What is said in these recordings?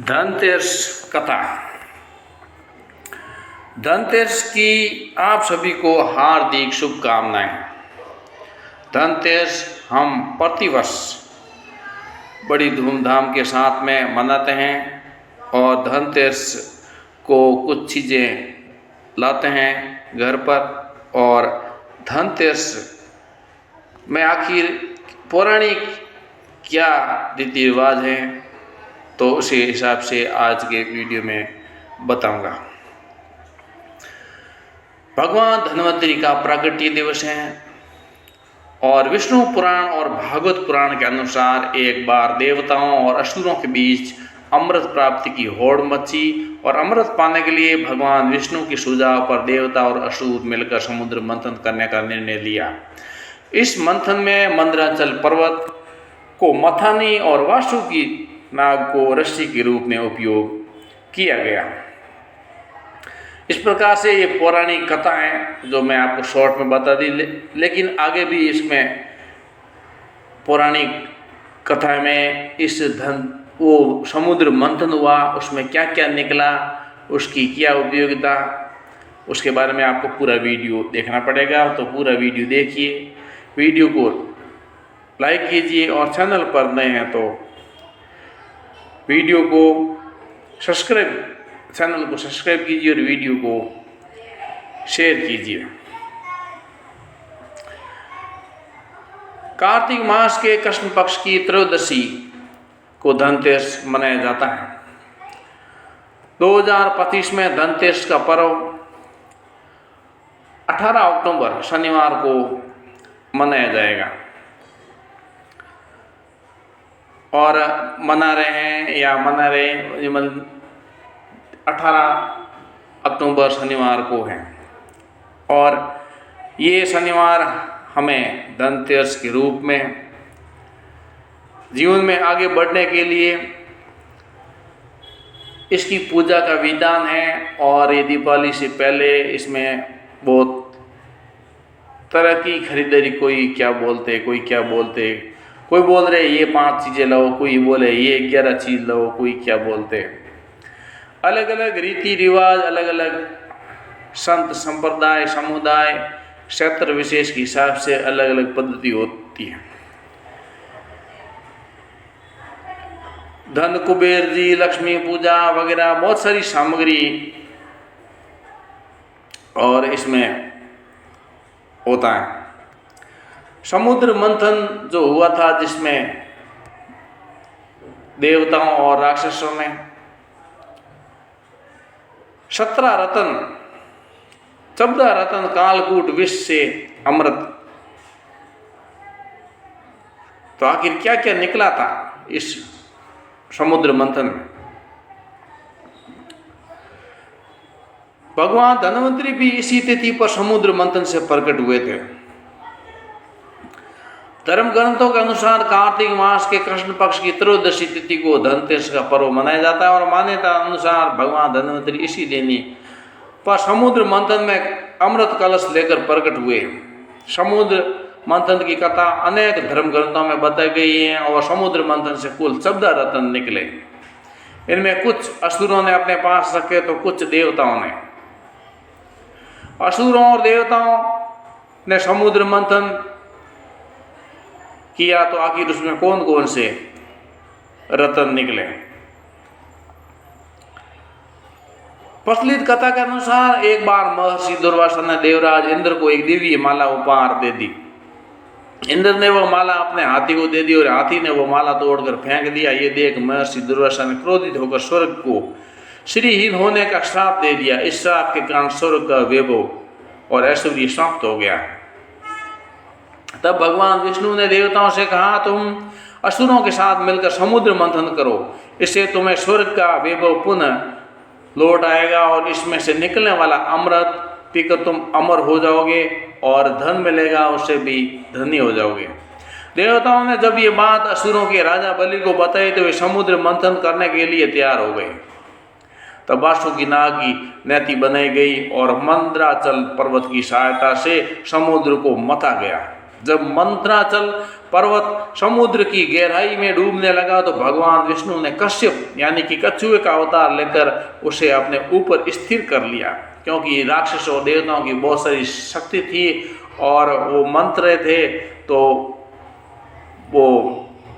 धनतेरस कथा। धनतेरस की आप सभी को हार्दिक शुभकामनाएं। धनतेरस हम प्रतिवर्ष बड़ी धूमधाम के साथ में मनाते हैं और धनतेरस को कुछ चीज़ें लाते हैं घर पर। और धनतेरस में आखिर पौराणिक क्या रीति रिवाज हैं तो उसी हिसाब से आज के वीडियो में बताऊंगा। भगवान धन्वंतरि का प्राकट्य दिवस है और विष्णु पुराण और भागवत पुराण के अनुसार एक बार देवताओं और असुरों के बीच अमृत प्राप्ति की होड़ मची और अमृत पाने के लिए भगवान विष्णु की सुझाव पर देवता और असुर मिलकर समुद्र मंथन करने का निर्णय लिया। इस मंथन में मंदराचल पर्वत को मथानी और वासुकी नाग को रस्सी के रूप में उपयोग किया गया। इस प्रकार से ये पौराणिक कथा है जो मैं आपको शॉर्ट में बता दी, लेकिन आगे भी इसमें पौराणिक कथा में इस वो समुद्र मंथन हुआ, उसमें क्या क्या निकला, उसकी क्या उपयोगिता, उसके बारे में आपको पूरा वीडियो देखना पड़ेगा। तो पूरा वीडियो देखिए, वीडियो को लाइक कीजिए और चैनल पर नए हैं तो वीडियो को चैनल को सब्सक्राइब कीजिए और वीडियो को शेयर कीजिए। कार्तिक मास के कृष्ण पक्ष की त्रयोदशी को धनतेरस मनाया जाता है। 2025 में धनतेरस का पर्व 18 अक्टूबर शनिवार को मनाया जाएगा और मना रहे 18 अक्टूबर शनिवार को है। और ये शनिवार हमें धनतेरस के रूप में जीवन में आगे बढ़ने के लिए इसकी पूजा का विधान है। और ये दीपावली से पहले इसमें बहुत तरह की खरीदारी, कोई क्या बोलते, कोई बोल रहे ये 5 चीज़ें लाओ, कोई बोले ये 11 चीज़ लाओ, कोई क्या बोलते। अलग अलग रीति रिवाज, अलग अलग संत संप्रदाय, समुदाय, क्षेत्र विशेष के हिसाब से अलग अलग पद्धति होती है। धन कुबेर जी, लक्ष्मी पूजा वगैरह बहुत सारी सामग्री और इसमें होता है। समुद्र मंथन जो हुआ था जिसमें देवताओं और राक्षसों ने 14 रत्न कालकूट विष से अमृत, तो आखिर क्या क्या निकला था इस समुद्र मंथन में। भगवान धन्वंतरि भी इसी तिथि पर समुद्र मंथन से प्रकट हुए थे। धर्म ग्रंथों के अनुसार कार्तिक मास के कृष्ण पक्ष की त्रयोदशी तिथि को धनतेरस का पर्व मनाया जाता है और मान्यता अनुसार भगवान धन्वंतरि इसी दिन पर समुद्र मंथन में अमृत कलश लेकर प्रकट हुए। समुद्र मंथन की कथा अनेक धर्म ग्रंथों में बताई गई है और समुद्र मंथन से कुल 14 रत्न निकले। इनमें कुछ असुरों ने अपने पास रखे तो कुछ देवताओं ने। असुरों और देवताओं ने समुद्र मंथन किया तो आखिर उसमें कौन कौन से रत्न निकले। प्रचलित कथा के अनुसार एक बार महर्षि दुर्वासा ने देवराज इंद्र को एक दिव्य माला उपहार दे दी। इंद्र ने वो माला अपने हाथी को दे दी और हाथी ने वो माला तोड़कर फेंक दिया। ये देख महर्षि दुर्वासा ने क्रोधित होकर स्वर्ग को श्रीहीन होने का श्राप दे दिया। इस श्राप के कारण स्वर्ग का वैभव और ऐश्वर्य समाप्त हो गया। तब भगवान विष्णु ने देवताओं से कहा, तुम असुरों के साथ मिलकर समुद्र मंथन करो, इससे तुम्हें स्वर्ग का वैभव पुनः लौट आएगा और इसमें से निकलने वाला अमृत पीकर तुम अमर हो जाओगे और धन मिलेगा, उससे भी धनी हो जाओगे। देवताओं ने जब ये बात असुरों के राजा बलि को बताई तो वे समुद्र मंथन करने के लिए तैयार हो गए। तब वासुकी नाग की नेति बनाई गई और मंदराचल पर्वत की सहायता से समुद्र को मथा गया जब मंत्राचल पर्वत समुद्र की गहराई में डूबने लगा तो भगवान विष्णु ने कश्यप यानी कि कछुए का अवतार लेकर उसे अपने ऊपर स्थिर कर लिया, क्योंकि राक्षसों और देवताओं की बहुत सारी शक्ति थी और वो मंत्र थे, तो वो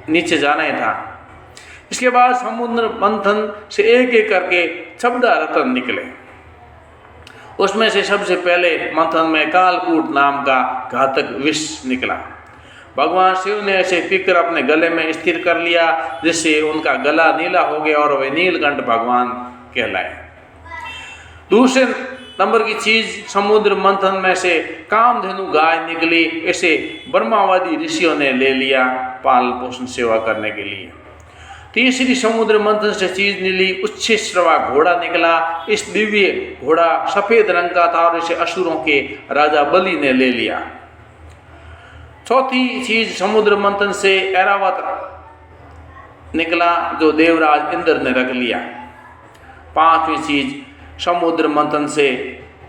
नीचे जाना ही था। इसके बाद समुद्र मंथन से एक एक करके 14 रत्न निकले। उसमें से सबसे पहले मंथन में कालकूट नाम का घातक विष निकला। भगवान शिव ने इसे पीकर अपने गले में स्थिर कर लिया, जिससे उनका गला नीला हो गया और वे नीलकंठ भगवान कहलाए। दूसरे नंबर की चीज समुद्र मंथन में से कामधेनु गाय निकली। इसे ब्रह्मावादी ऋषियों ने ले लिया पाल पोषण सेवा करने के लिए। तीसरी समुद्र मंथन से चीज मिली उच्छिश्रवा घोड़ा निकला। इस दिव्य घोड़ा सफेद रंग का था और इसे असुरों के राजा बलि ने ले लिया। चौथी चीज समुद्र मंथन से ऐरावत निकला, जो देवराज इंद्र ने रख लिया। पांचवी चीज समुद्र मंथन से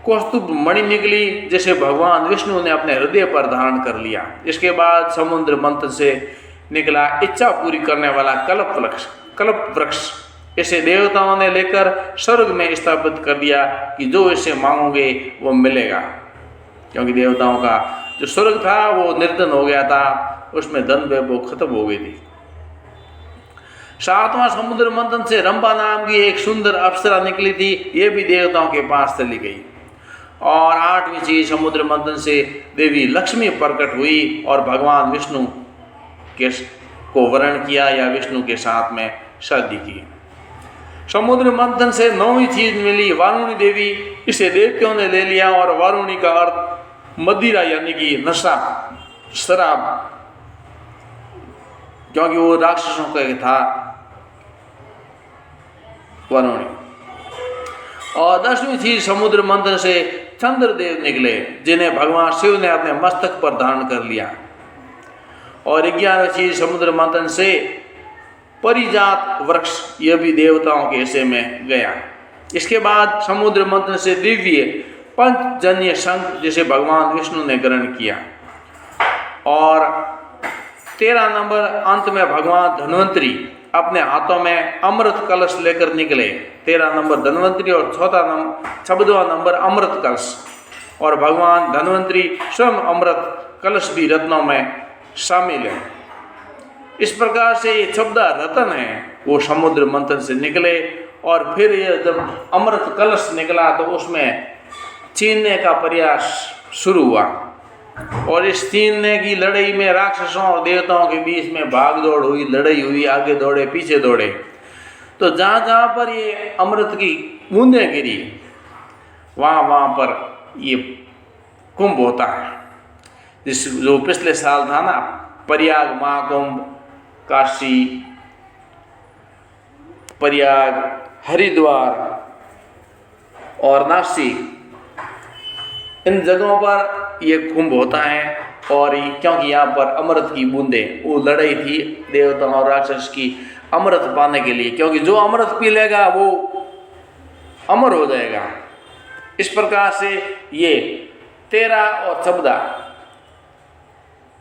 कौस्तुभ मणि निकली, जिसे भगवान विष्णु ने अपने हृदय पर धारण कर लिया। इसके बाद समुद्र मंथन से निकला इच्छा पूरी करने वाला कल्प वृक्ष। इसे देवताओं ने लेकर स्वर्ग में स्थापित कर दिया कि जो इसे मांगोगे वो मिलेगा, क्योंकि देवताओं का जो स्वर्ग था वो निर्धन हो गया था, उसमें धन वैभव खत्म हो गई थी। सातवां समुद्र मंथन से रंभा नाम की एक सुंदर अप्सरा निकली थी, ये भी देवताओं के पास चली गई। और आठवीं चीज समुद्र मंथन से देवी लक्ष्मी प्रकट हुई और भगवान विष्णु को वर्ण किया या विष्णु के साथ में शादी की। समुद्र मंथन से नौवीं चीज मिली वारुणी देवी। इसे देवताओं ने ले लिया और वारुणी का अर्थ मदिरा यानी कि नशा, शराब, क्योंकि वो राक्षसों का था वारुणी। और 10वीं चीज समुद्र मंथन से चंद्रदेव निकले, जिन्हें भगवान शिव ने अपने मस्तक पर धारण कर लिया। और 11वीं चीज समुद्र मंथन से परिजात वृक्ष, यह भी देवताओं के हिस्से में गया। इसके बाद समुद्र मंथन से दिव्य पंचजन्य शंख, जिसे भगवान विष्णु ने ग्रहण किया। और 13 नंबर अंत में भगवान धन्वंतरी अपने हाथों में अमृत कलश लेकर निकले। 13 नंबर धन्वंतरी और 14वां नंबर अमृत कलश। और भगवान धन्वंतरी स्वयं अमृत कलश भी रत्नों में शामिल है। इस प्रकार से ये 14 रत्न हैं वो समुद्र मंथन से निकले। और फिर ये जब अमृत कलश निकला तो उसमें छीनने का प्रयास शुरू हुआ। और इस छीनने की लड़ाई में राक्षसों और देवताओं के बीच में भाग दौड़ हुई, लड़ाई हुई, आगे दौड़े पीछे दौड़े। तो जहाँ जहाँ पर ये अमृत की बूंदें गिरी वहाँ पर ये कुंभ होता है, जो पिछले साल था ना, प्रयाग महाकुंभ, काशी, प्रयाग, हरिद्वार और नासिक, इन जगहों पर ये कुंभ होता है। और क्योंकि यहाँ पर अमृत की बूंदें, वो लड़ाई थी देवताओं और राक्षस की अमृत पाने के लिए, क्योंकि जो अमृत पी लेगा वो अमर हो जाएगा। इस प्रकार से ये 13 और 14,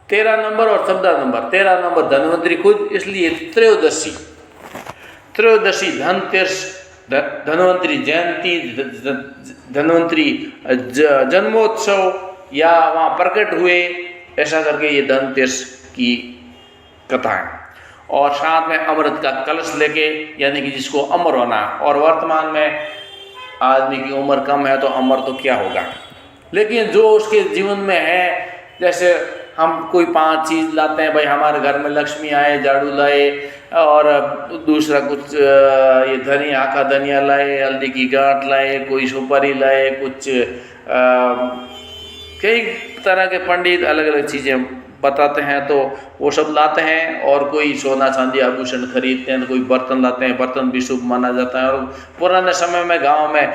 13 नंबर और 14 नंबर, 13 नंबर धन्वंतरी खुद, इसलिए त्रयोदशी धनतेरस, धन्वंतरी जयंती, धन्वंतरी जन्मोत्सव या वहाँ प्रकट हुए, ऐसा करके ये धनतेरस की कथा है। और साथ में अमृत का कलश लेके, यानी कि जिसको अमर होना। और वर्तमान में आदमी की उम्र कम है तो अमर तो क्या होगा, लेकिन जो उसके जीवन में है, जैसे हम कोई 5 चीज़ लाते हैं, भाई हमारे घर में लक्ष्मी आए, झाड़ू लाए, और दूसरा कुछ ये धनिया, आका धनिया लाए, हल्दी की गांठ लाए, कोई सुपारी लाए, कुछ कई तरह के पंडित अलग अलग चीज़ें बताते हैं, तो वो सब लाते हैं। और कोई सोना चांदी आभूषण खरीदते हैं, तो कोई बर्तन लाते हैं, बर्तन भी शुभ माना जाता है। और पुराने समय में गांव में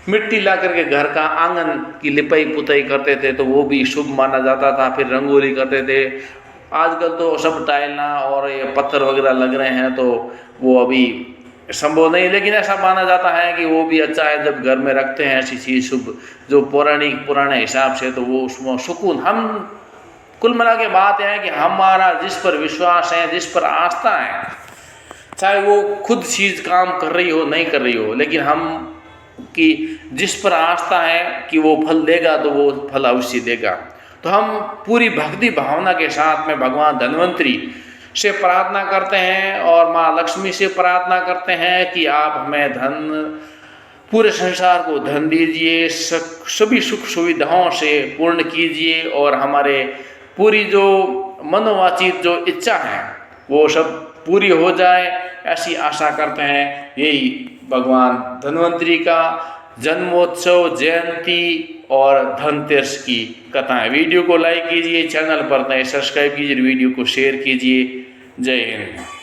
मिट्टी ला करके घर का आंगन की लिपाई पुताई करते थे, तो वो भी शुभ माना जाता था। फिर रंगोली करते थे। आजकल तो सब टाइल और ये पत्थर वगैरह लग रहे हैं, तो वो अभी संभव नहीं, लेकिन ऐसा माना जाता है कि वो भी अच्छा है जब घर में रखते हैं ऐसी चीज़ शुभ, जो पुराने हिसाब से, तो वो उसमें सुकून, हम कुल मिला के बात है कि हमारा जिस पर विश्वास है, जिस पर आस्था है, चाहे वो खुद चीज़ काम कर रही हो नहीं कर रही हो, लेकिन हम कि जिस पर आस्था है कि वो फल देगा तो वो फल अवश्य देगा। तो हम पूरी भक्ति भावना के साथ में भगवान धन्वंतरी से प्रार्थना करते हैं और माँ लक्ष्मी से प्रार्थना करते हैं कि आप हमें धन, पूरे संसार को धन दीजिए, सभी सुख सुविधाओं से पूर्ण कीजिए और हमारे पूरी जो मनोवांछित जो इच्छा है वो सब पूरी हो जाए, ऐसी आशा करते हैं। यही भगवान धन्वंतरी का जन्मोत्सव, जयंती और धनतेरस की कथाएं। वीडियो को लाइक कीजिए, चैनल पर नए सब्सक्राइब कीजिए, वीडियो को शेयर कीजिए। जय हिंद।